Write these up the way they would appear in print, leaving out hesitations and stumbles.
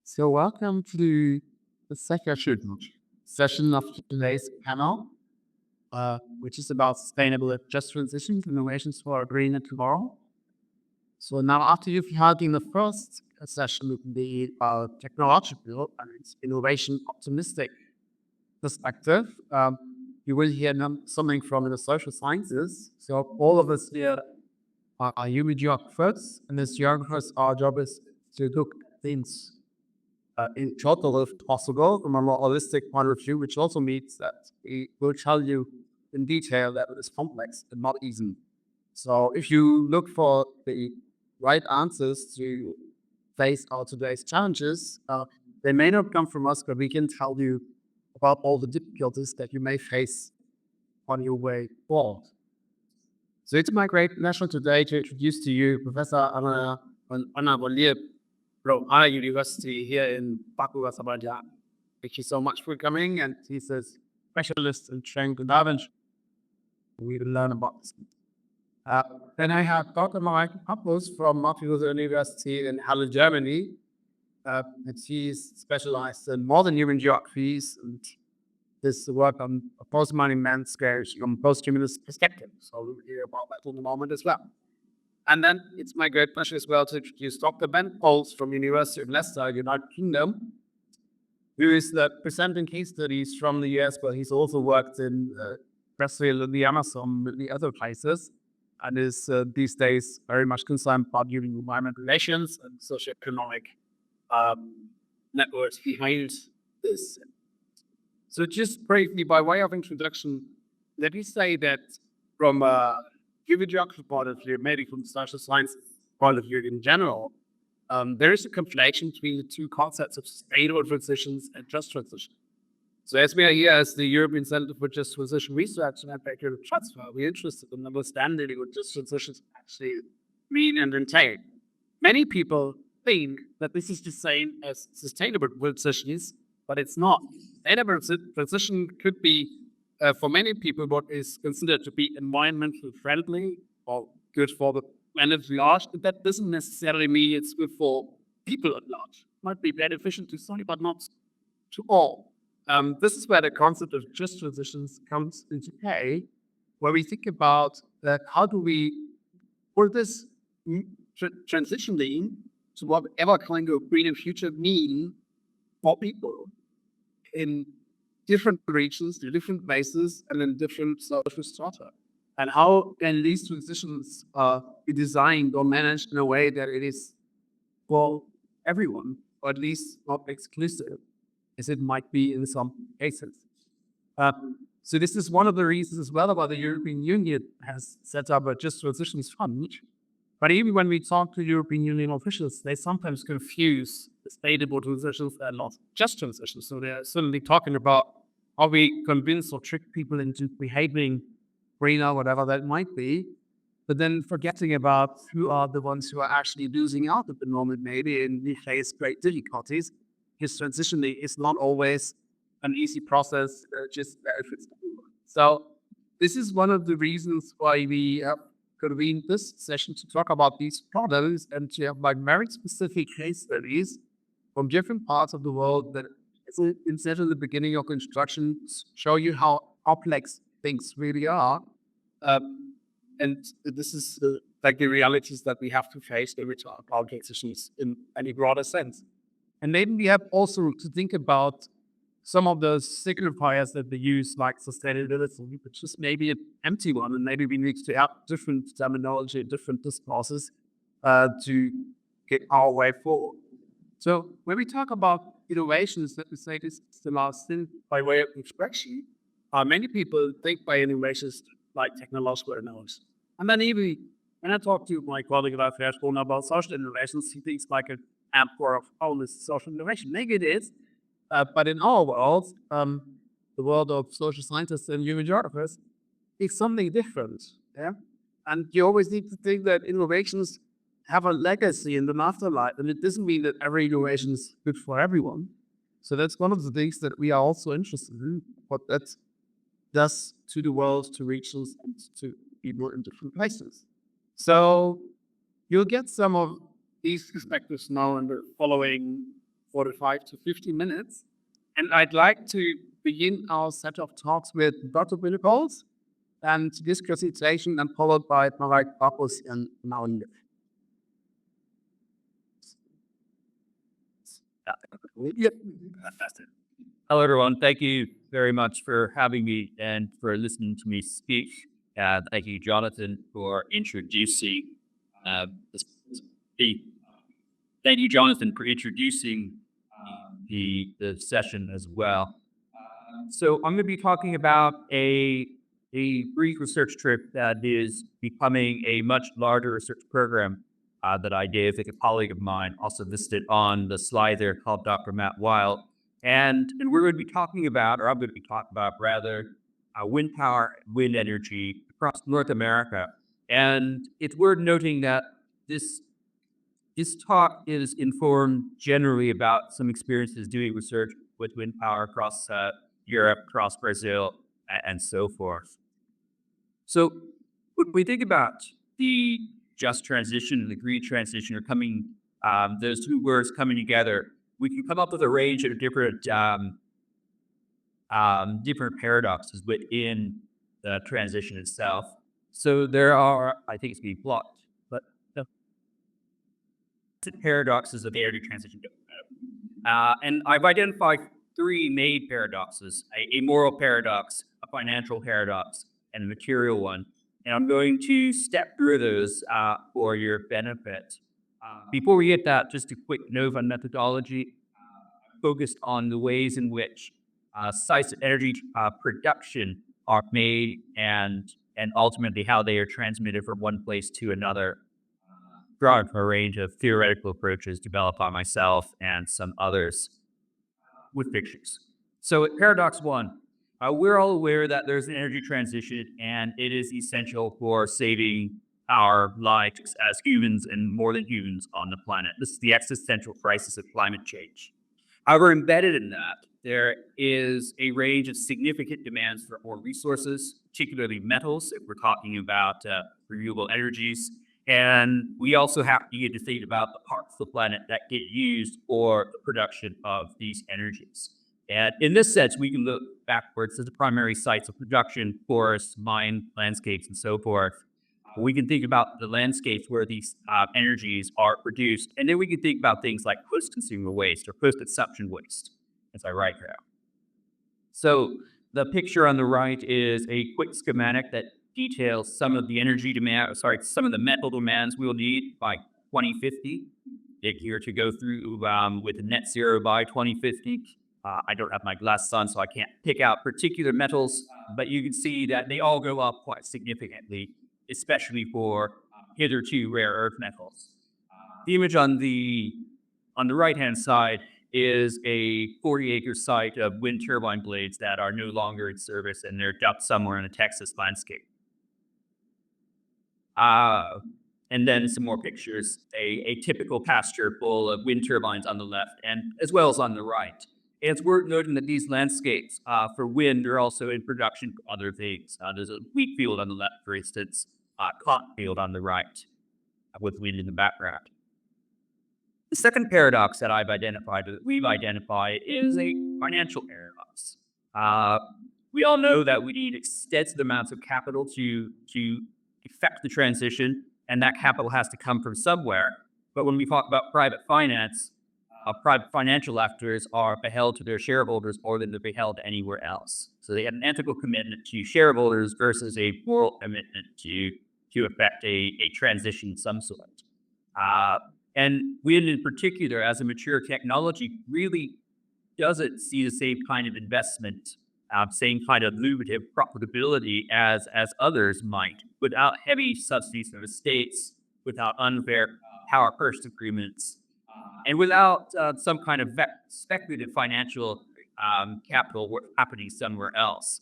So welcome to the second session of today's panel, which is about sustainable just transitions, innovations for a greener tomorrow. So now after you've heard in the first session the technological and innovation optimistic perspective, you will hear something from the social sciences. So all of us here are human geographers, and as geographers, our job is to look at things in total if possible from a more holistic point of view, which also means that we will tell you in detail that it is complex and not easy. So if you look for the right answers to face our today's challenges, they may not come from us, but we can tell you about all the difficulties that you may face on your way forward. So it's my great pleasure today to introduce to you Professor Anna Bollier from our university here in Baku, Azerbaijan. Thank you so much for coming, and he's a specialist in strength and damage. We will learn about this. Then I have Dr. Mareike Pappus from Matthews University in Halle, Germany. And she's specialized in modern human geographies and this work on post-modern landscapes from post-humanist perspective. So we'll hear about that in a moment as well. And then it's my great pleasure as well to introduce Dr. Ben Pols from University of Leicester, United Kingdom, who is presenting case studies from the US, but he's also worked in Brazil and the Amazon and the other places, and is these days very much concerned about human environment relations and socioeconomic networks behind this. So just briefly, by way of introduction, let me say that from a human geography point of view, maybe from social science point of view in general, there is a conflation between the two concepts of sustainable transitions and just transition. So as we are here as the European Center for Just Transition Research and Effective Transfer, we're interested in understanding what just transitions actually mean and entail. Many people think that this is the same as sustainable transitions, but it's not. Sustainable transition could be, for many people, what is considered to be environmentally friendly or good for the planet at large. But that doesn't necessarily mean it's good for people at large. It might be beneficial to some, but not to all. This is where the concept of just transitions comes into play, where we think about that how do we, for this transitioning to whatever kind of greener future mean for people in different regions, in different places, and in different social strata. And how can these transitions be designed or managed in a way that it is for everyone, or at least not exclusive, as it might be in some cases. So this is one of the reasons as well why the European Union has set up a Just Transitions Fund. But even when we talk to European Union officials, they sometimes confuse sustainable transitions and not just transitions. So they're certainly talking about how we convince or trick people into behaving greener, whatever that might be, but then forgetting about who are the ones who are actually losing out at the moment, maybe, and we face great difficulties. His transitioning is not always an easy process, just benefits everyone. So this is one of the reasons why we have convened this session to talk about these problems and to have like very specific case studies from different parts of the world that, instead of the beginning of construction, show you how complex things really are. And this is like the realities that we have to face when we talk about transitions in any broader sense. And maybe we have also to think about some of the signifiers that they use, like sustainability, which is maybe an empty one, and maybe we need to have different terminology, different discourses to get our way forward. So when we talk about innovations, let me say this is the last thing by way of introduction. Many people think by innovations like technological innovations. And then even when I talk to my colleague about social innovations, he thinks like an app for all this social innovation. Maybe it is, but in our world, the world of social scientists and human geographers, it's something different. Yeah, and you always need to think that innovations have a legacy in the afterlife, and it doesn't mean that every innovation is good for everyone. So that's one of the things that we are also interested in, what that does to the world, to regions, and to people in different places. So you'll get some of these perspectives now in the following 45 to 50 minutes. And I'd like to begin our set of talks with Dr. Bill Coles and this presentation, and followed by Marek Papus and Maun. Hello, everyone. Thank you very much for having me and for listening to me speak. Thank you, Jonathan, for introducing this. Thank you, Jonathan, for introducing the session as well. So I'm going to be talking about a brief research trip that is becoming a much larger research program that I did with a colleague of mine, also listed on the slide there, called Dr. Matt Weil. And we're going to be talking about, or I'm going to be talking about rather, wind power, wind energy across North America. And it's worth noting that this talk is informed generally about some experiences doing research with wind power across Europe, across Brazil, and so forth. So when we think about the just transition and the green transition are coming, those two words coming together, we can come up with a range of different paradoxes within the transition itself. So there are, I think it's being blocked, but no. Paradoxes of the energy transition. And I've identified three main paradoxes: a moral paradox, a financial paradox, and a material one. And I'm going to step through those for your benefit. Before we get that, just a quick note on methodology. Focused on the ways in which sites of energy production are made and ultimately how they are transmitted from one place to another, drawing from a range of theoretical approaches developed by myself and some others with pictures. So paradox one, we're all aware that there's an energy transition and it is essential for saving our lives as humans and more than humans on the planet. This is the existential crisis of climate change. However, embedded in that, there is a range of significant demands for more resources, particularly metals, if we're talking about renewable energies. And we also have to get to think about the parts of the planet that get used for the production of these energies. And in this sense, we can look backwards to the primary sites of production, forests, mine landscapes, and so forth. We can think about the landscapes where these energies are produced, and then we can think about things like post-consumer waste or post-consumption waste, as I write here. So the picture on the right is a quick schematic that details some of the some of the metal demands we'll need by 2050. Here to go through with net zero by 2050. I don't have my glasses on, so I can't pick out particular metals, but you can see that they all go up quite significantly, especially for hitherto rare earth metals. The image on the right-hand side is a 40-acre site of wind turbine blades that are no longer in service, and they're dumped somewhere in a Texas landscape. And then some more pictures, a typical pasture full of wind turbines on the left, and as well as on the right. And it's worth noting that these landscapes for wind are also in production for other things. There's a wheat field on the left, for instance, cotton field on the right, with wind in the background. The second paradox that we've identified, is a financial paradox. We all know that we need extensive amounts of capital to effect the transition, and that capital has to come from somewhere. But when we talk about private finance, private financial actors are beheld to their shareholders more than they're beheld anywhere else. So they have an ethical commitment to shareholders versus a moral commitment to effect a transition of some sort. And wind in particular, as a mature technology, really doesn't see the same kind of investment, same kind of lucrative profitability as others might, without heavy subsidies from the states, without unfair power purchase agreements, and without some kind of speculative financial capital happening somewhere else.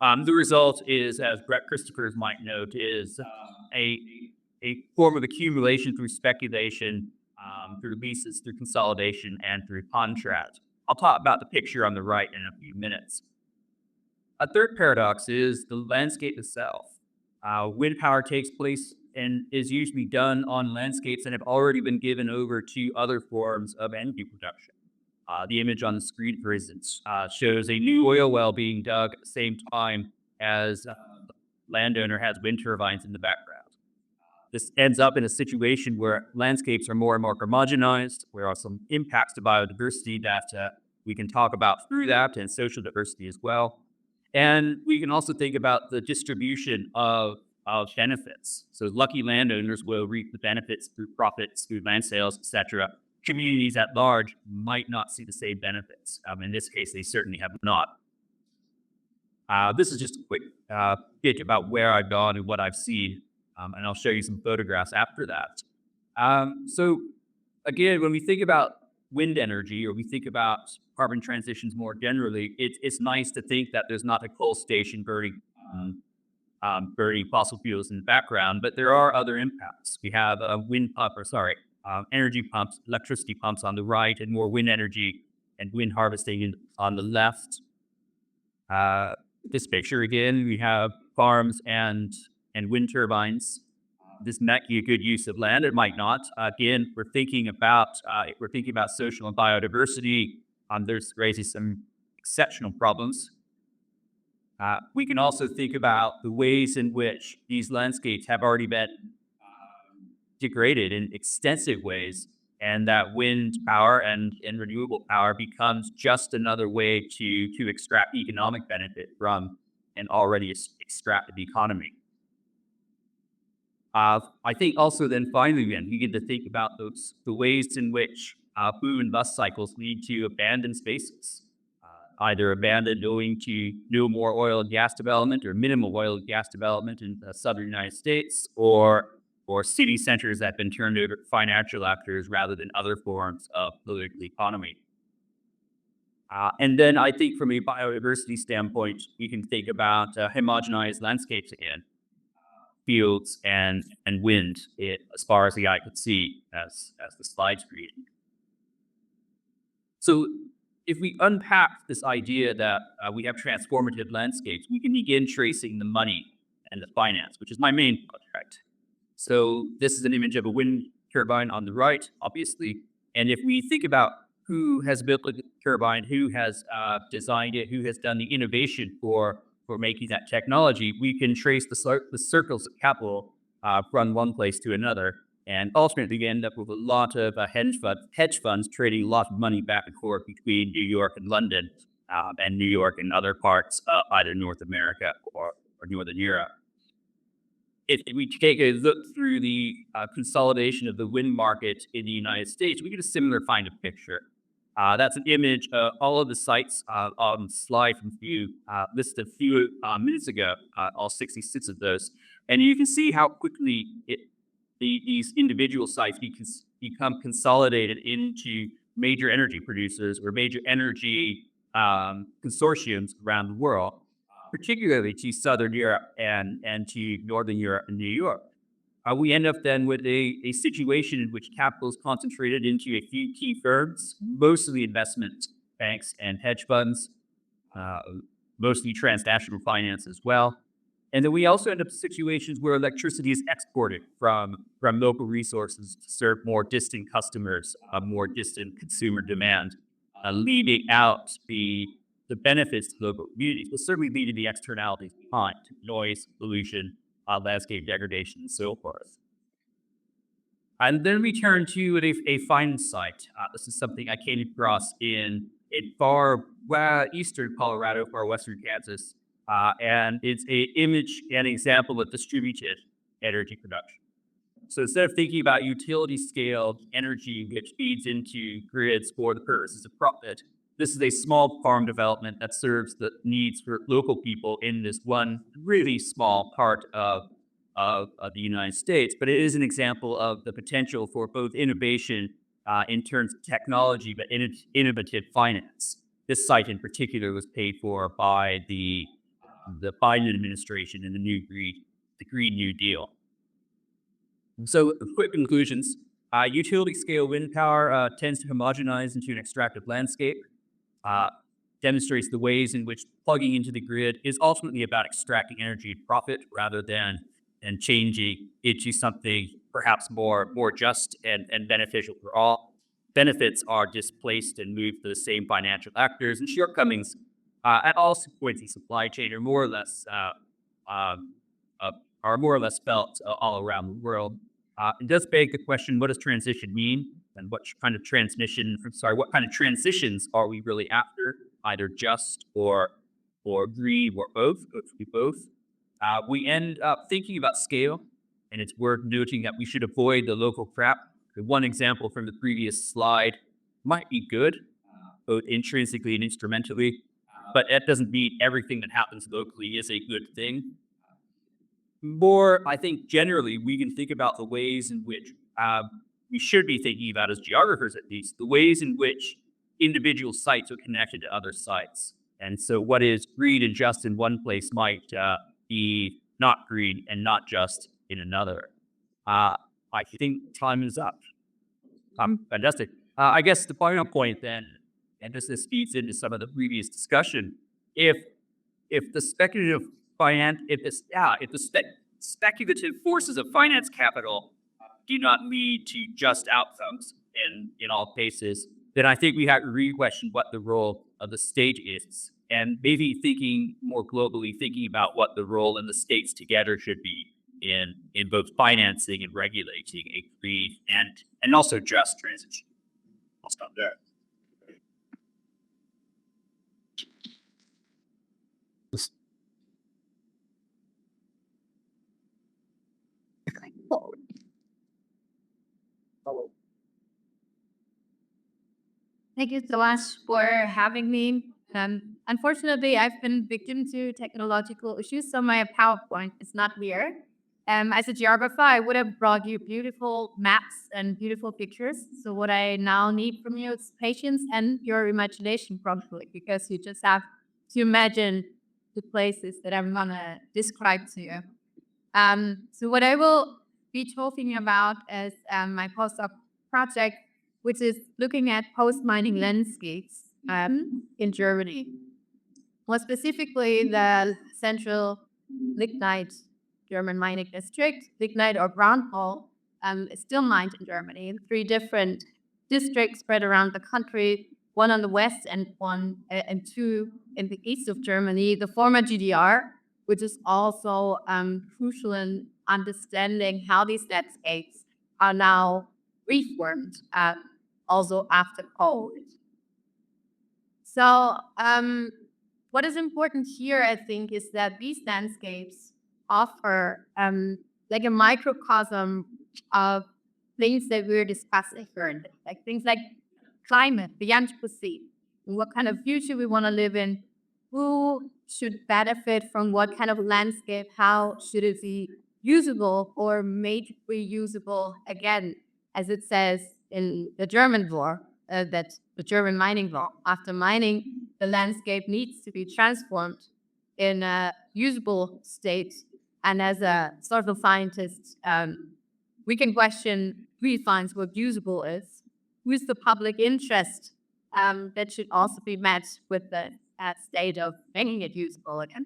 The result is, as Brett Christophers might note, is a form of accumulation through speculation, through leases, through consolidation, and through contract. I'll talk about the picture on the right in a few minutes. A third paradox is the landscape itself. Wind power takes place and is usually done on landscapes that have already been given over to other forms of energy production. The image on the screen, for instance, shows a new oil well being dug at the same time as the landowner has wind turbines in the background. This ends up in a situation where landscapes are more and more homogenized. There are some impacts to biodiversity that we can talk about through that, and social diversity as well. And we can also think about the distribution of benefits. So lucky landowners will reap the benefits through profits, through land sales, etc. Communities at large might not see the same benefits. In this case, they certainly have not. This is just a quick pitch about where I've gone and what I've seen, and I'll show you some photographs after that. So again, when we think about wind energy, or we think about carbon transitions more generally, it's nice to think that there's not a coal station burning fossil fuels in the background, but there are other impacts. We have energy pumps, electricity pumps on the right, and more wind energy and wind harvesting on the left. This picture again, we have farms and wind turbines. This might be a good use of land. It might not. Again, we're thinking about social and biodiversity. There's raising some exceptional problems. We can also think about the ways in which these landscapes have already been degraded in extensive ways, and that wind power and renewable power becomes just another way to extract economic benefit from an already extracted economy. I think also then finally, we get to think about the ways in which boom and bust cycles lead to abandoned spaces, either abandoned owing to no more oil and gas development or minimal oil and gas development in the southern United States, or city centers that have been turned over to financial actors rather than other forms of political economy. And then I think from a biodiversity standpoint, we can think about homogenized landscapes again. Fields and wind, as far as the eye could see, as the slides read. So if we unpack this idea that we have transformative landscapes, we can begin tracing the money and the finance, which is my main project. So this is an image of a wind turbine on the right, obviously. And if we think about who has built the turbine, who has designed it, who has done the innovation for making that technology, we can trace the circles of capital from one place to another. And ultimately, we end up with a lot of hedge funds trading a lot of money back and forth between New York and London, and New York and other parts of either North America or Northern Europe. If we take a look through the consolidation of the wind market in the United States, we get a similar kind of picture. That's an image of all of the sites on the slide from you listed a few minutes ago, all 66 of those. And you can see how quickly these individual sites become consolidated into major energy producers or major energy consortiums around the world, particularly to Southern Europe and to Northern Europe and New York. We end up then with a situation in which capital is concentrated into a few key firms, mostly investment banks and hedge funds, mostly transnational finance as well. And then we also end up in situations where electricity is exported from local resources to serve more distant customers, more distant consumer demand, leaving out the benefits to local communities, but certainly leading the externalities behind: noise, pollution, landscape degradation, and so forth. And then we turn to a finance site. This is something I came across in far eastern Colorado, far western Kansas, and it's an image and example of distributed energy production. So instead of thinking about utility scale energy which feeds into grids for the purposes of profit, this is a small farm development that serves the needs for local people in this one really small part of the United States. But it is an example of the potential for both innovation in terms of technology, but innovative finance. This site in particular was paid for by the Biden administration in the Green New Deal. So quick conclusions. Utility scale wind power tends to homogenize into an extractive landscape. Demonstrates the ways in which plugging into the grid is ultimately about extracting energy profit rather than and changing into something perhaps more just and beneficial for all. Benefits are displaced and moved to the same financial actors, and shortcomings at all points in supply chain um, uh, are more or less felt all around the world. It does beg the question: what does transition mean, and what kind of transitions are we really after? Either just or green or both. It could be both. We end up thinking about scale, and it's worth noting that we should avoid the local crap. The one example from the previous slide might be good, both intrinsically and instrumentally, but that doesn't mean everything that happens locally is a good thing. More, I think, generally, we can think about the ways in which we should be thinking about, as geographers at least, the ways in which individual sites are connected to other sites. And so, what is green and just in one place might be not green and not just in another. I think time is up. Fantastic. I guess the final point then, and this feeds into some of the previous discussion, if if the speculative speculative forces of finance capital do not lead to just outcomes in all cases, then I think we have to re-question what the role of the state is, and maybe thinking more globally, thinking about what the role in the states together should be in both financing and regulating a green and also just transition. I'll stop there. Thank you so much for having me. Unfortunately, I've been victim to technological issues, so my PowerPoint is not here. As a geographer, I would have brought you beautiful maps and beautiful pictures. So what I now need from you is patience and your imagination, probably, because you just have to imagine the places that I'm gonna describe to you. So what I will be talking about is my postdoc project, which is looking at post-mining landscapes in Germany. More specifically, the central lignite German mining district, lignite or brown coal, is still mined in Germany in 3 different districts spread around the country, one on the west and 2 in the east of Germany, the former GDR, which is also crucial in understanding how these landscapes are now reformed, also after COVID. So what is important here, I think, is that these landscapes offer like a microcosm of things that we're discussing currently, like things like climate, the Anthropocene, what kind of future we want to live in, who should benefit from what kind of landscape, how should it be usable or made reusable again, as it says in the German law, that the German mining law. After mining, the landscape needs to be transformed in a usable state. And as a social scientist, we can question who defines what usable is, who is the public interest that should also be met with the state of making it usable again.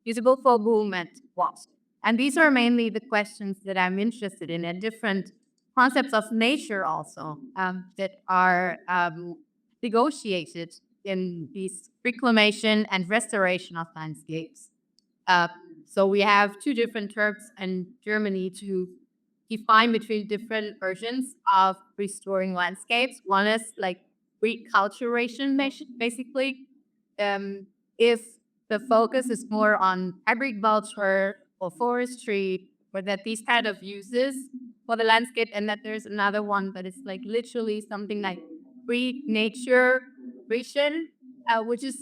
Usable for whom and what? And these are mainly the questions that I'm interested in, and different concepts of nature also that are negotiated in these reclamation and restoration of landscapes. So we have 2 different terms in Germany to define between different versions of restoring landscapes. One is like reculturation, basically. If the focus is more on agriculture or forestry, or that these kind of uses for the landscape, and that there's another one that is like literally something like re-naturation, which is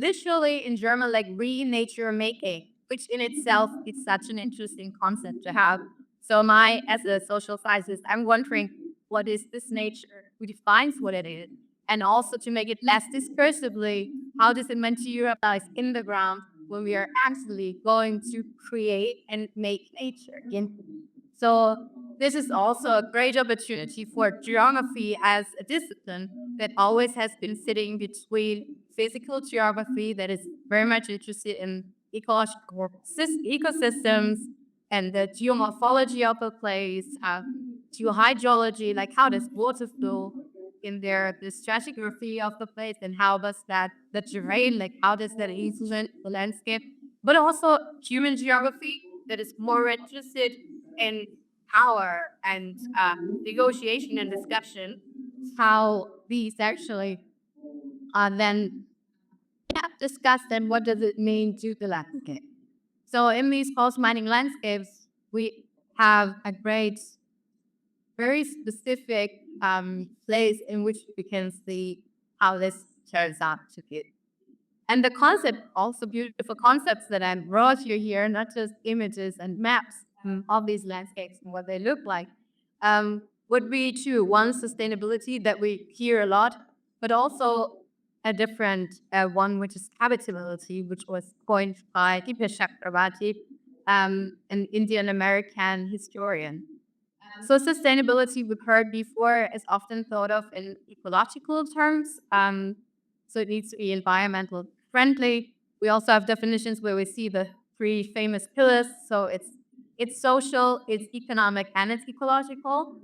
literally in German like re-nature making, which in itself is such an interesting concept to have. So as a social scientist, I'm wondering, what is this nature? Who defines what it is? And also to make it less discursively, how does it materialize in the ground when we are actually going to create and make nature? So this is also a great opportunity for geography as a discipline that always has been sitting between physical geography, that is very much interested in ecological ecosystems and the geomorphology of a place, geohydrology, like how does water flow in there, the stratigraphy of the place, and how does the terrain, like how does that influence the landscape, but also human geography that is more interested in power and negotiation and discussion, how these actually are then discussed and what does it mean to the landscape. So in these post-mining landscapes, we have a great, very specific place in which we can see how this turns out to be. And the concept, also beautiful concepts that I brought you here, not just images and maps of these landscapes and what they look like, would be two. One, sustainability that we hear a lot, but also a different one, which is habitability, which was coined by Dipesh Chakrabarty, an Indian American historian. So sustainability, we've heard before, is often thought of in ecological terms. So it needs to be environmental friendly. We also have definitions where we see the three famous pillars. So it's social, it's economic, and it's ecological.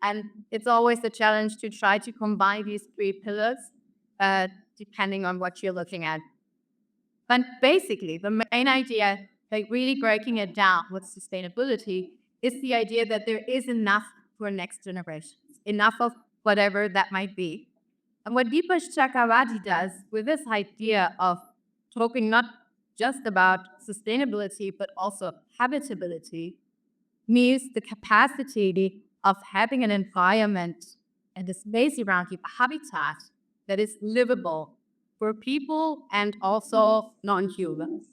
And it's always a challenge to try to combine these three pillars, depending on what you're looking at. But basically, the main idea, like really breaking it down with sustainability, is the idea that there is enough for next generations, enough of whatever that might be. And what Deepash Chakravarti does with this idea of talking not just about sustainability, but also habitability, means the capacity of having an environment and the space around you, a habitat that is livable for people and also non-humans.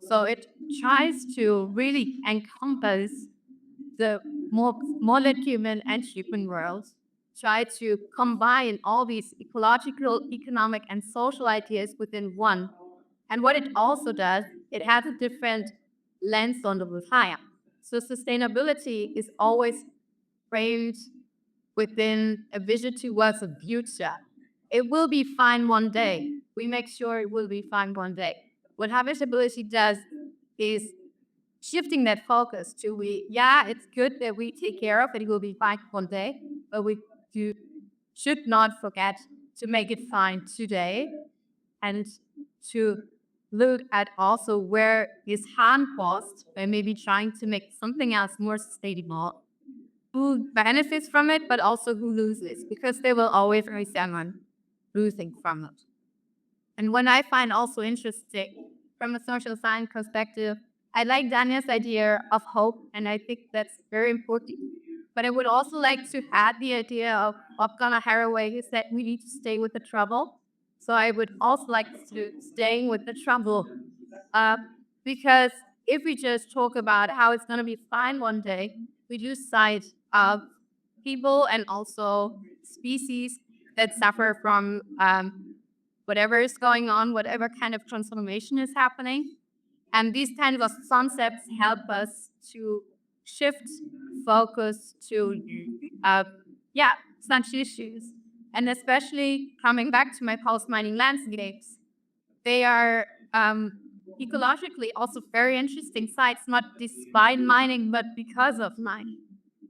So it tries to really encompass the more than human and human worlds, try to combine all these ecological, economic, and social ideas within one. And what it also does, it has a different lens on the time. So sustainability is always framed within a vision towards a future. It will be fine one day. We make sure it will be fine one day. What habitability does is shifting that focus to it's good that we take care of it, it will be fine one day, but we should not forget to make it fine today and to look at also where is harm caused by maybe trying to make something else more sustainable. Who benefits from it, but also who loses, because there will always be someone losing from it. And what I find also interesting from a social science perspective, I like Daniel's idea of hope, and I think that's very important. But I would also like to add the idea of Donna Haraway, who said we need to stay with the trouble. So I would also like to staying with the trouble, because if we just talk about how it's going to be fine one day, we lose sight of people and also species that suffer from whatever is going on, whatever kind of transformation is happening. And these kinds of concepts help us to shift focus to, such issues. And especially coming back to my post-mining landscapes, they are ecologically also very interesting sites, not despite mining, but because of mining.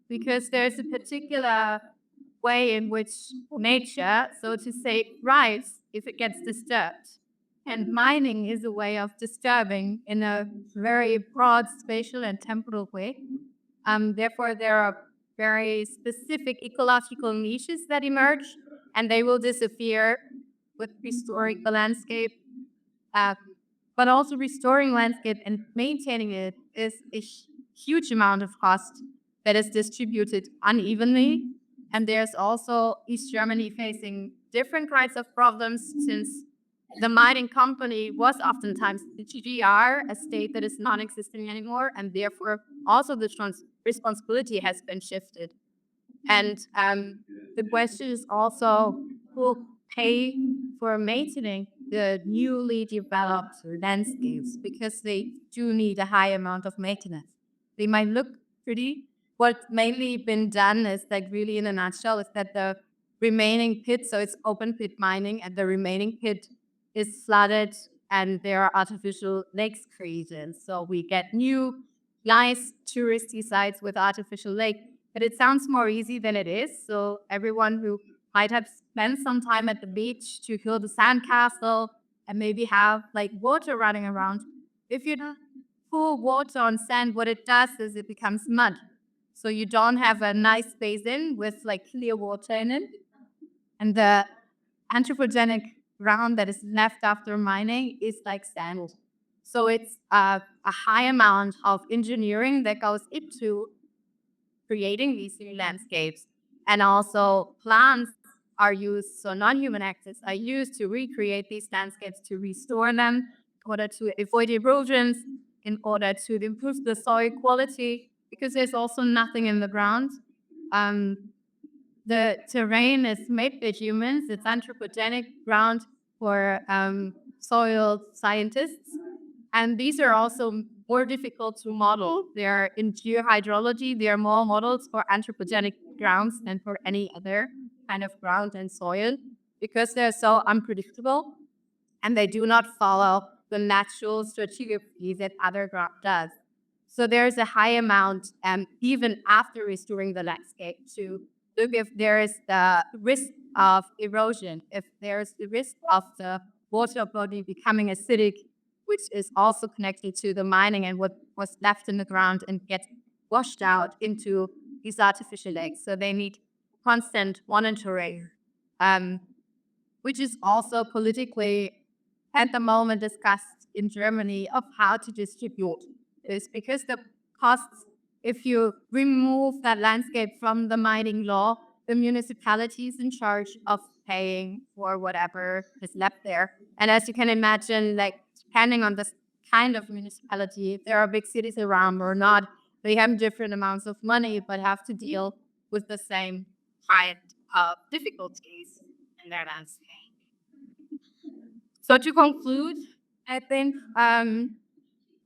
Because there's a particular way in which nature, so to say, thrives if it gets disturbed. And mining is a way of disturbing in a very broad spatial and temporal way. Therefore, there are very specific ecological niches that emerge, and they will disappear with restoring the landscape. But also restoring landscape and maintaining it is a huge amount of cost that is distributed unevenly. And there's also East Germany facing different kinds of problems, since the mining company was oftentimes the GDR, a state that is non existing anymore, and therefore also the responsibility has been shifted. And the question is also who will pay for maintaining the newly developed landscapes, because they do need a high amount of maintenance. They might look pretty. What's mainly been done is, like, really in a nutshell, is that the remaining pit, so it's open pit mining, and the remaining pit is flooded and there are artificial lakes created. So we get new nice touristy sites with artificial lake, but it sounds more easy than it is. So everyone who might have spent some time at the beach to build a sandcastle and maybe have like water running around, if you don't pour water on sand, what it does is it becomes mud. So you don't have a nice basin with like clear water in it. And the anthropogenic ground that is left after mining is like sand. So it's a high amount of engineering that goes into creating these new landscapes. And also plants are used, so non-human actors are used to recreate these landscapes, to restore them in order to avoid erosions, in order to improve the soil quality, because there's also nothing in the ground. Um, the terrain is made by humans. It's anthropogenic ground for soil scientists. And these are also more difficult to model. They are in geohydrology, they are more models for anthropogenic grounds than for any other kind of ground and soil because they're so unpredictable and they do not follow the natural stratigraphy that other ground does. So there's a high amount, even after restoring the landscape, to look if there is the risk of erosion, if there's the risk of the water body becoming acidic, which is also connected to the mining and what was left in the ground and gets washed out into these artificial lakes. So they need constant monitoring, which is also politically at the moment discussed in Germany of how to distribute this because the costs, if you remove that landscape from the mining law, the municipality is in charge of paying for whatever is left there. And as you can imagine, like depending on this kind of municipality, if there are big cities around or not, they have different amounts of money but have to deal with the same kind of difficulties in their landscape. So to conclude, I think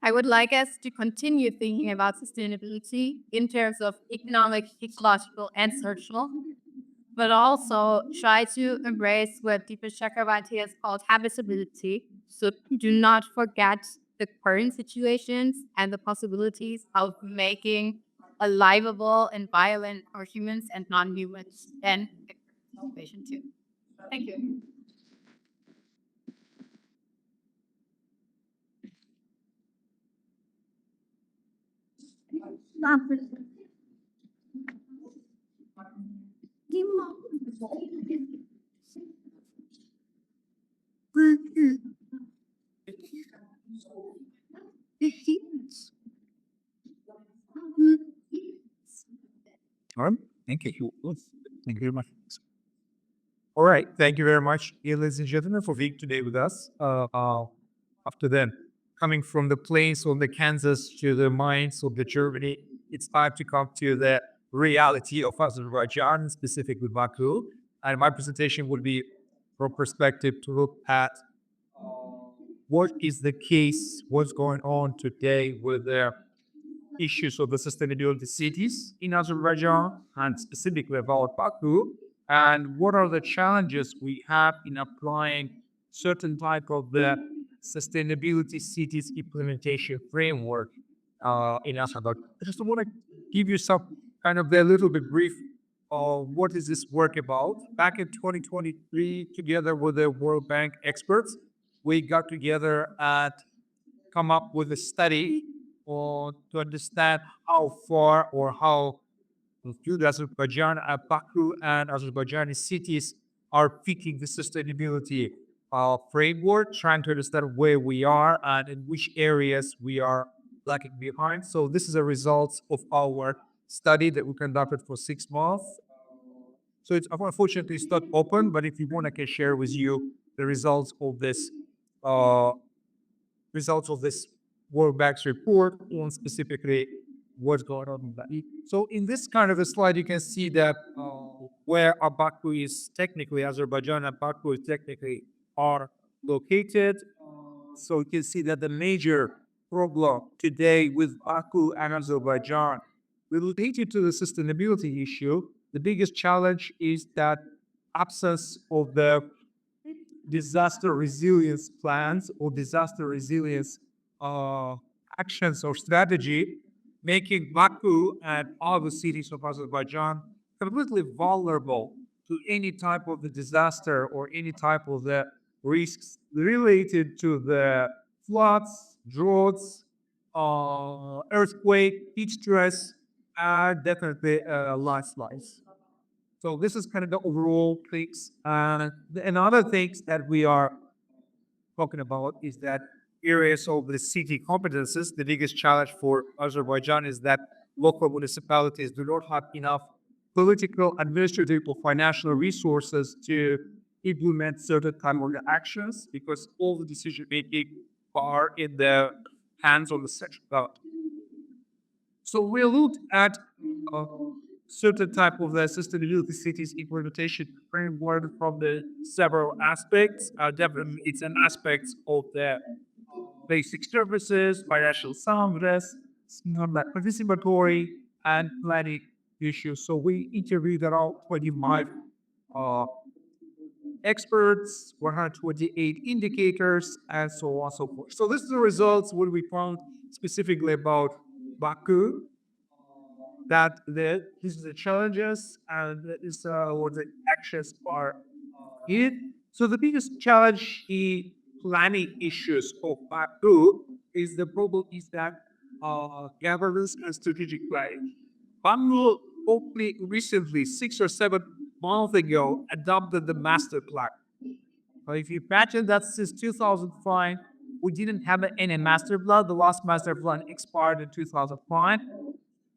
I would like us to continue thinking about sustainability in terms of economic, ecological, and social, but also try to embrace what Deepa Chakrabarti has called habitability. So do not forget the current situations and the possibilities of making a livable environment for humans and non-humans and situation too. Thank you. All right. Thank you. Thank you very much. All right. Thank you very much, dear ladies and gentlemen, for being today with us. After then, coming from the place of the Kansas to the mines of the Germany, it's time to come to the reality of Azerbaijan, specifically Baku. And my presentation would be from perspective to look at what is the case, what's going on today with the issues of the sustainability cities in Azerbaijan and specifically about Baku, and what are the challenges we have in applying certain type of the sustainability cities implementation framework in Azerbaijan. I just want to give you some kind of a little bit brief of what is this work about. Back in 2023, together with the World Bank experts, we got together and come up with a study or to understand how far or how good Azerbaijan, Baku and Azerbaijani cities are fitting the sustainability framework, trying to understand where we are and in which areas we are lagging behind. So this is a result of our study that we conducted for 6 months. So it's unfortunately it's not open, but if you want, I can share with you the uh, results of this World Bank's report on specifically what's going on in that. So in this kind of a slide, you can see that where Baku is technically, Azerbaijan and Baku is technically are located. So you can see that the major problem today with Baku and Azerbaijan related to the sustainability issue, the biggest challenge is that absence of the disaster resilience plans or disaster resilience uh, actions or strategy, making Baku and other cities of Azerbaijan completely vulnerable to any type of the disaster or any type of the risks related to the floods, droughts, earthquake, heat stress, and definitely landslides. So this is kind of the overall things. And other things that we are talking about is that areas of the city competences. The biggest challenge for Azerbaijan is that local municipalities do not have enough political, administrative, or financial resources to implement certain kind of actions because all the decision making are in the hands of the central government. So we looked at uh, certain type of the sustainability cities implementation framework from the several aspects. Definitely, it's an aspect of the basic services, financial soundness, participatory, and planning issues. So we interviewed around 25 uh, experts, 128 indicators, and so on and so forth. So this is the results what we found specifically about Baku, that these are the challenges and this what the actions are needed. So the biggest challenge in planning issues of Baku is the problem is that governance and strategic planning. Baku only recently, 6 or 7 months ago, adopted the master plan. So if you imagine that since 2005, we didn't have any master plan. The last master plan expired in 2005.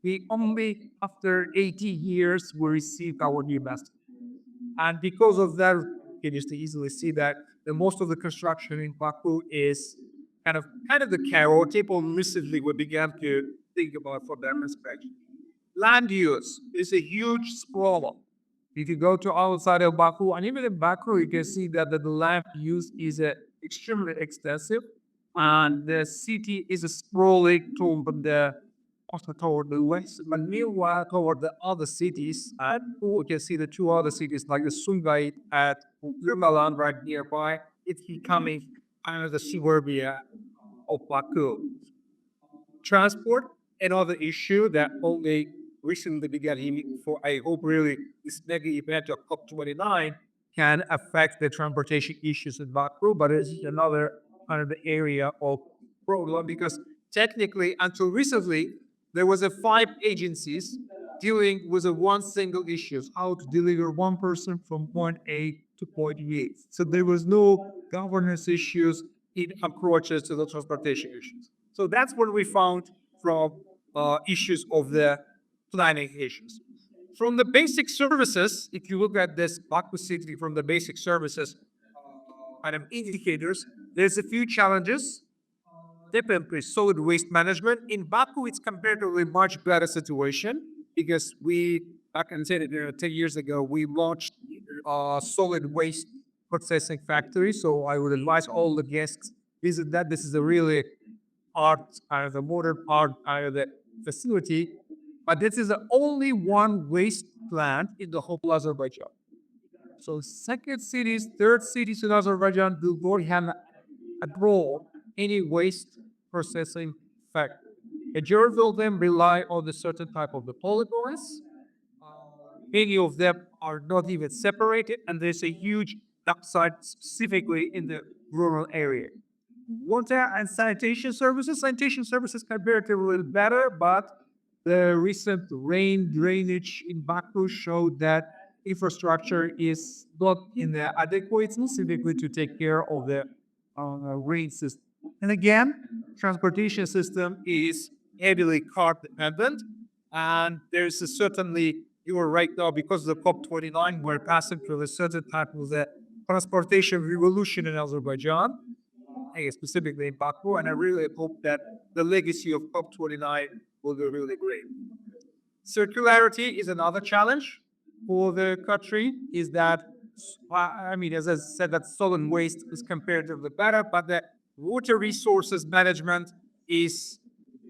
We only after 80 years we received our new master. And because of that, you can just easily see that the most of the construction in Baku is kind of the chaotic or recently we began to think about from that perspective. Land use is a huge problem. If you go to outside of Baku, and even in Baku, you can see that the land use is extremely extensive, and the city is sprawling toward the also toward the west. But meanwhile, toward the other cities, and we can see the two other cities like the Sungait and Limalan right nearby. It's becoming kind of the suburbia of Baku. Transport, another issue that only recently began heating for, I hope really this mega event of COP29 can affect the transportation issues in Baku, but it's another kind of the area of problem because technically until recently there was a 5 agencies dealing with a one single issue, how to deliver one person from point A to point B. So there was no governance issues in approaches to the transportation issues. So that's what we found from issues of the planning issues. From the basic services, if you look at this Baku city from the basic services kind of indicators, there's a few challenges. Definitely solid waste management. In Baku, it's comparatively much better situation because we, I can say that 10 years ago, we launched a solid waste processing factory. So I would advise all the guests visit that. This is a really art, the modern art of the facility. But this is the only one waste plant in the whole Azerbaijan. So second cities, third cities in Azerbaijan do not have abroad any waste processing factory. Majority of them rely on the certain type of the polymers. Many of them are not even separated, and there's a huge upside specifically in the rural area. Water and sanitation services comparatively better, but the recent rain drainage in Baku showed that infrastructure is not in the adequate specifically to take care of the rain system. And again, transportation system is heavily car dependent, and there's a certainly you are right now because of the COP29, we're passing through a certain type of the transportation revolution in Azerbaijan, specifically in Baku, and I really hope that the legacy of COP29 will be really great. Circularity is another challenge for the country. Is that I mean, as I said, that solid waste is comparatively better, but the water resources management is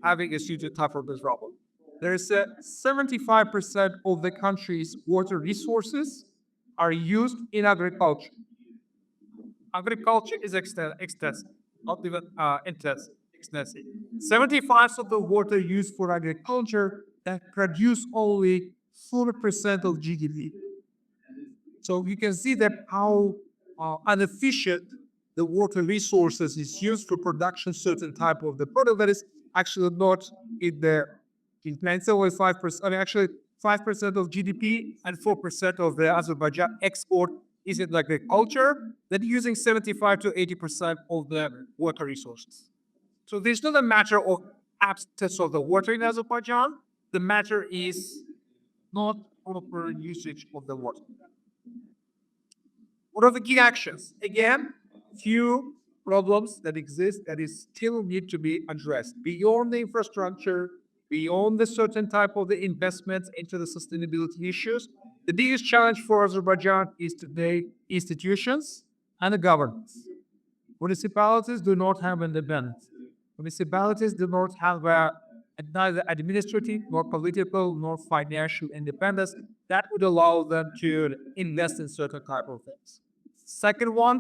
having a huge tougher problem. There's 75% of the country's water resources are used in agriculture. agriculture is extensive, not even intensive, extensive. 75 of the water used for agriculture that produce only 4% of GDP. So you can see that how inefficient the water resources is used for production certain type of the product that is actually not in the in plan. So only 5%. I mean, actually 5% of GDP and 4% of the Azerbaijan export is in agriculture. That using 75 to 80% of the water resources. So there's not a matter of absence of the water in Azerbaijan. The matter is not proper usage of the water. What are the key actions? Again, few problems that exist that is still need to be addressed beyond the infrastructure, beyond the certain type of the investments into the sustainability issues. The biggest challenge for Azerbaijan is today institutions and the governance. Municipalities do not have independence. Municipalities do not have neither administrative, nor political, nor financial independence that would allow them to invest in certain type of things. Second one,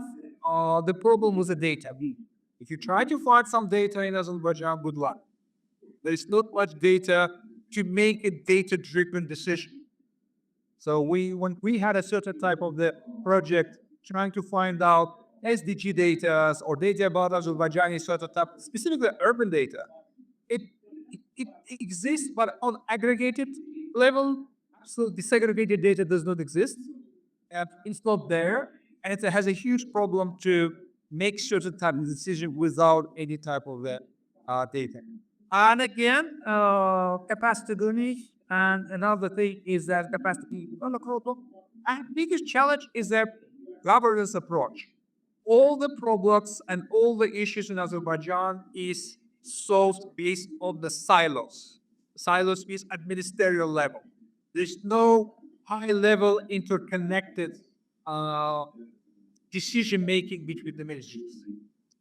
the problem with the data. If you try to find some data in Azerbaijan, good luck. There is not much data to make a data-driven decision. So when we had a certain type of the project trying to find out SDG data or data about Azerbaijan is certain type, specifically urban data, it, it exists, but on aggregated level, so disaggregated data does not exist. And it's not there, and it has a huge problem to make certain type of decision without any type of data. And again, capacity building. And another thing is that capacity development. And biggest challenge is their governance approach. All the problems and all the issues in Azerbaijan is solved based on the silos. Silos means at ministerial level. There's no high level interconnected uh, decision making between the ministries.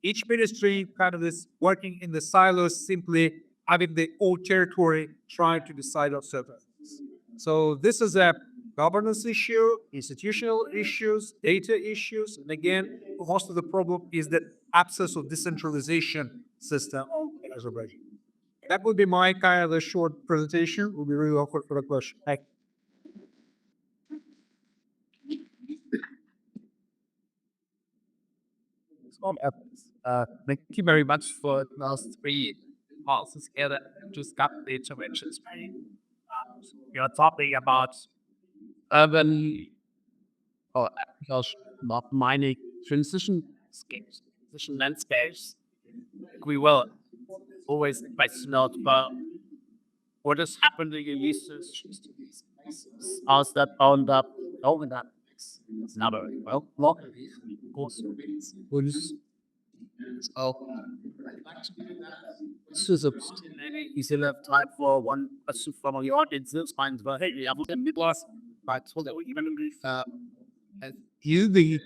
Each ministry kind of is working in the silos, simply having their own territory, trying to decide on certain things. So this is a governance issue, institutional issues, data issues, and again, most of the problem is the absence of decentralization system in Azerbaijan. That would be my kind of a short presentation. Will be really awkward for the question. Thank you. Thank you very much for the last three parts here that just got the interventions. You're talking about urban or agriculture, not mining transition schemes, transition landscapes. We will always question about what is happening in these transitions. How's that bound up over that? It's not very well. Of course, what is so this is a you still have time for one question from the audience. It's fine, but hey, I'm going to plus. Right, so that we even You the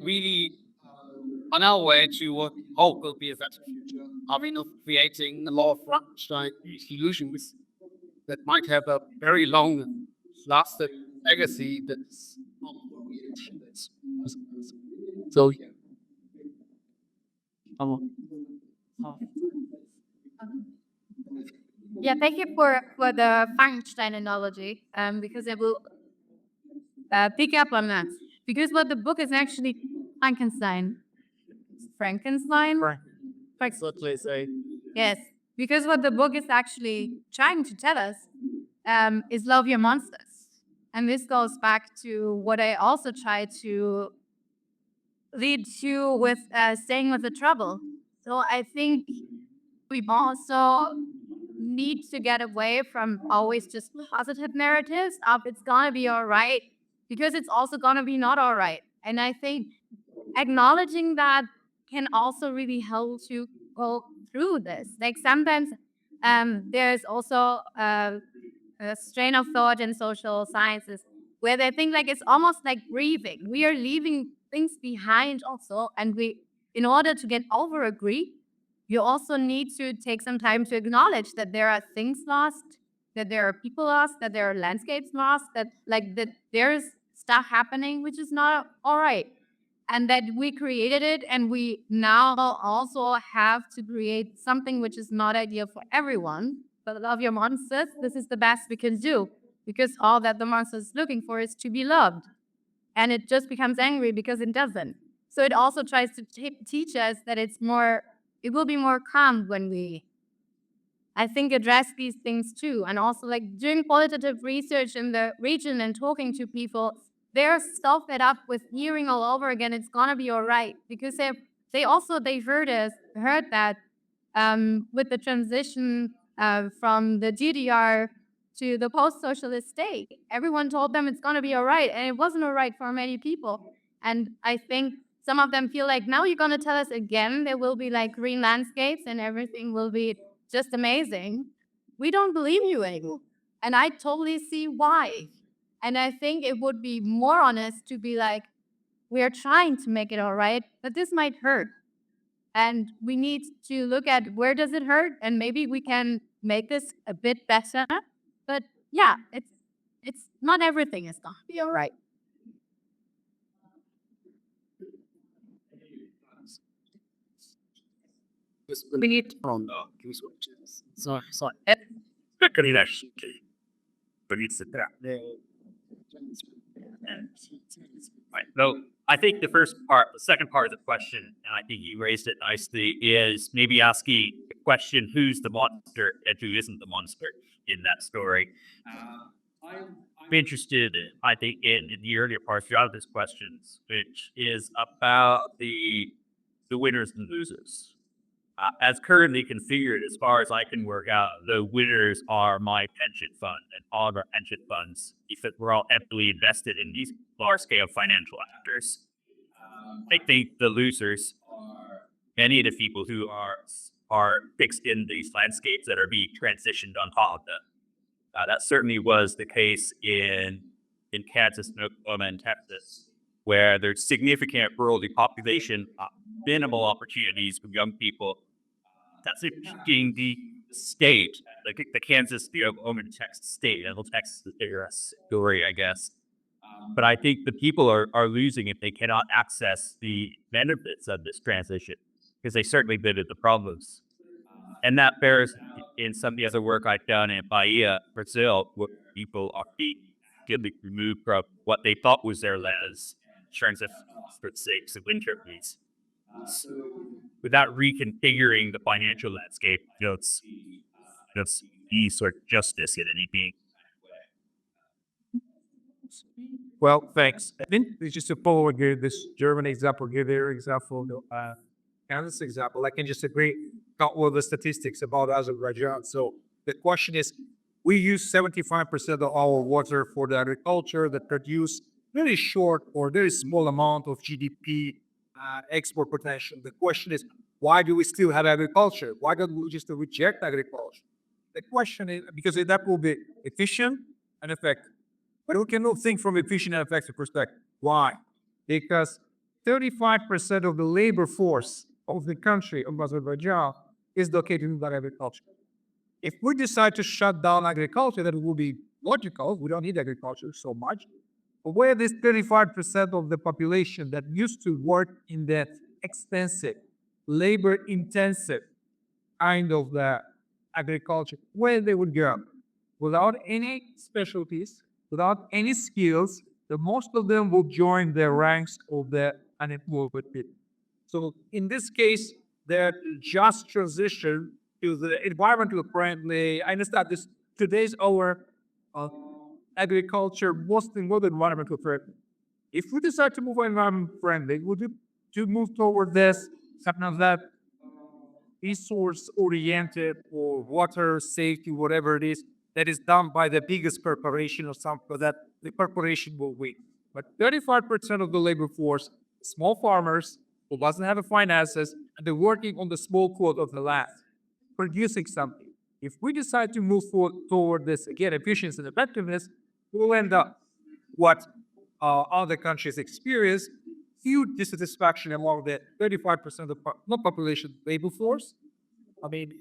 really on our way to what hope will be a better future. Are we not creating a lot of Frankenstein solutions that might have a very long lasting legacy that's not so um, Yeah, thank you for the Frankenstein analogy, because I will pick up on that. Because what the book is actually Frankenstein. Frankenstein? exactly say Yes, because what the book is actually trying to tell us is love your monsters. And this goes back to what I also try to lead to with staying with the trouble. So I think we also need to get away from always just positive narratives of it's gonna be all right, because it's also gonna be not all right. And I think acknowledging that can also really help to go through this. Like sometimes there's also a strain of thought in social sciences where they think like it's almost like grieving. We are leaving things behind also, and we, in order to get over a grief, you also need to take some time to acknowledge that there are things lost, that there are people lost, that there are landscapes lost, that there's stuff happening which is not all right. And that we created it, and we now also have to create something which is not ideal for everyone. But love your monsters, this is the best we can do, because all that the monster is looking for is to be loved. And it just becomes angry because it doesn't. So it also tries to teach us that it will be more calm when we, I think, address these things too. And also, like, doing qualitative research in the region and talking to people, they're so fed up with hearing all over again, it's gonna be all right. Because they heard that with the transition from the GDR to the post-socialist state, everyone told them it's gonna be all right, and it wasn't all right for many people. And I think some of them feel like, now you're gonna tell us again there will be like green landscapes and everything will be just amazing. We don't believe you anymore. And I totally see why. And I think it would be more honest to be like, we are trying to make it all right, but this might hurt. And we need to look at where does it hurt, and maybe we can make this a bit better. But yeah, it's not everything is gonna be all right. We need on the switches. So Right. So I think the second part of the question, and I think you raised it nicely, is maybe asking the question, who's the monster and who isn't the monster in that story. I'm interested, I think, in the earlier parts of this questions, which is about the winners and losers. As currently configured, as far as I can work out, the winners are my pension fund and all of our pension funds, because we're all heavily invested in these large-scale financial actors. I think the losers are many of the people who are fixed in these landscapes that are being transitioned on top of them. That certainly was the case in Kansas, Oklahoma, and Texas, where there's significant rural depopulation, minimal opportunities for young people. That's impacting the state, like the Kansas, the Oklahoma, and Texas state. Little Texas story, I guess. But I think the people are losing if they cannot access the benefits of this transition, because they certainly been at the problems. And that bears in some of the other work I've done in Bahia, Brazil, where people are being removed from what they thought was their lands in terms of for sakes of winter so without reconfiguring the financial landscape, it's ease sort of justice in anything. Well, thanks. I think it's just to follow again this German example, give their example, Kansas example. I can just agree with all the statistics about Azerbaijan. So the question is, we use 75% of our water for the agriculture that produce very short or very small amount of GDP export potential. The question is, why do we still have agriculture? Why don't we just reject agriculture? The question is, because that will be efficient and effective. But we cannot think from efficient and effective perspective. Why? Because 35% of the labor force of the country of Azerbaijan is located in agriculture. If we decide to shut down agriculture, that will be logical. We don't need agriculture so much. But where this 35% of the population that used to work in that extensive, labor-intensive kind of the agriculture, where they would go? Without any specialties, without any skills, the most of them will join the ranks of the unemployed people. So in this case, the just transition to the environmental friendly, I understand this, today's our agriculture mostly more than environmental friendly. If we decide to move environment friendly, would you to move toward this, something of that resource oriented or water safety, whatever it is, that is done by the biggest corporation or something that the corporation will win. But 35% of the labor force, small farmers who doesn't have a finances, and they're working on the small quote of the land, producing something. If we decide to move toward this, again, efficiency and effectiveness, we'll end up what other countries experience, huge dissatisfaction among the 35% of the not population labor force. I mean,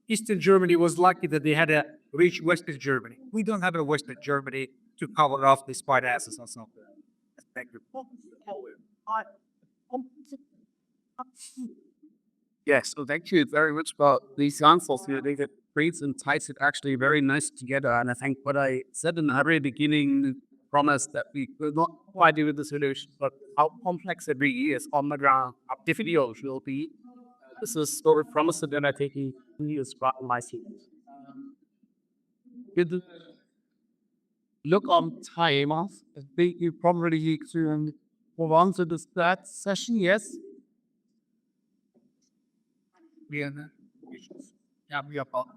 Eastern Germany was lucky that they had a reach Western Germany. We don't have a Western Germany to cover off these white asses or something. Thank you. Yes, so thank you very much about these answers. I think it brings and ties it actually very nice together. And I think what I said in the very beginning promised that we could not quite do with the solution, but how complex it really is on the ground, how difficult it will be. This is sort of promising, and I think he is right in my seat. Good look on time. I think you probably need to move on to the third session. Yes. Yeah, we are part.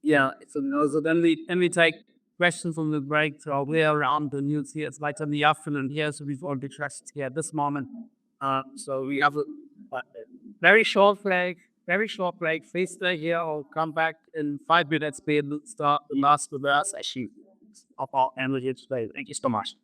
Yeah, so then we take questions on the break. So we're around the news here. It's like in the afternoon here, so we've already trashed here at this moment. So we have a very short break. Please stay here. I'll come back in 5 minutes. We'll start the last reverse session of our energy today. Thank you so much.